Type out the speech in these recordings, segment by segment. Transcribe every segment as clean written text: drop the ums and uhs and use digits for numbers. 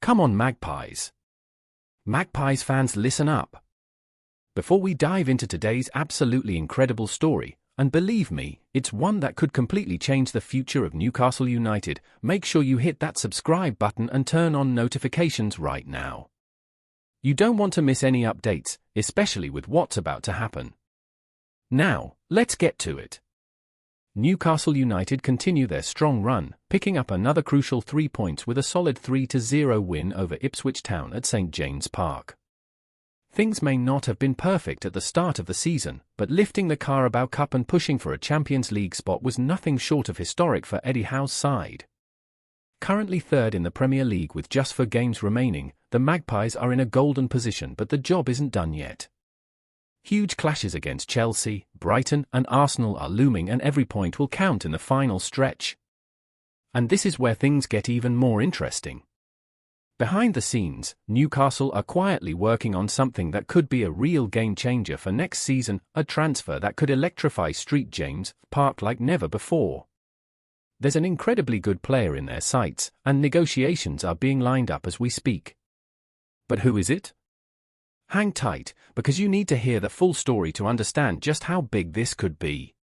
Come on, Magpies. Magpies fans, listen up. Before we dive into today's absolutely incredible story, and believe me, it's one that could completely change the future of Newcastle United, make sure you hit that subscribe button and turn on notifications right now. You don't want to miss any updates, especially with what's about to happen. Now, let's get to it. Newcastle United continue their strong run, picking up another crucial 3 points with a solid 3-0 win over Ipswich Town at St James Park. Things may not have been perfect at the start of the season, but lifting the Carabao Cup and pushing for a Champions League spot was nothing short of historic for Eddie Howe's side. Currently third in the Premier League with just 4 games remaining, the Magpies are in a golden position, but the job isn't done yet. Huge clashes against Chelsea, Brighton and Arsenal are looming, and every point will count in the final stretch. And this is where things get even more interesting. Behind the scenes, Newcastle are quietly working on something that could be a real game-changer for next season, a transfer that could electrify St James Park like never before. There's an incredibly good player in their sights, and negotiations are being lined up as we speak. But who is it? Hang tight, because you need to hear the full story to understand just how big this could be.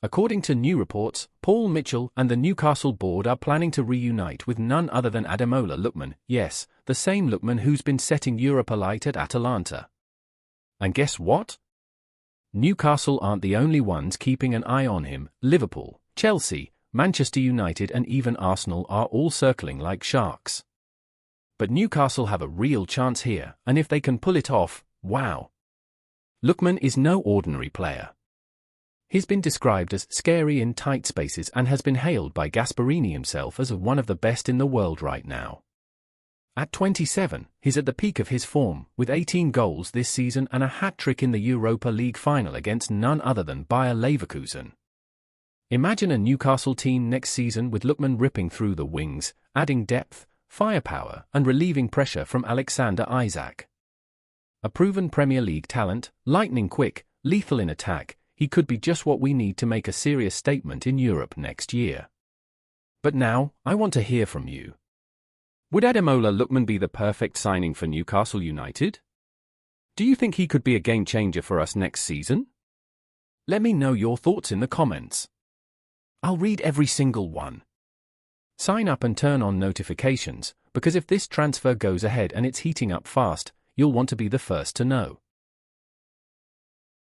According to new reports, Paul Mitchell and the Newcastle board are planning to reunite with none other than Ademola Lookman, yes, the same Lookman who's been setting Europe alight at Atalanta. And guess what? Newcastle aren't the only ones keeping an eye on him. Liverpool, Chelsea, Manchester United and even Arsenal are all circling like sharks. But Newcastle have a real chance here, and if they can pull it off, wow. Lookman is no ordinary player. He's been described as scary in tight spaces and has been hailed by Gasperini himself as one of the best in the world right now. At 27, he's at the peak of his form, with 18 goals this season and a hat-trick in the Europa League final against none other than Bayer Leverkusen. Imagine a Newcastle team next season with Lookman ripping through the wings, adding depth, firepower and relieving pressure from Alexander Isak. A proven Premier League talent, lightning quick, lethal in attack, he could be just what we need to make a serious statement in Europe next year. But now, I want to hear from you. Would Ademola Lookman be the perfect signing for Newcastle United? Do you think he could be a game changer for us next season? Let me know your thoughts in the comments. I'll read every single one. Sign up and turn on notifications, because if this transfer goes ahead and it's heating up fast, you'll want to be the first to know.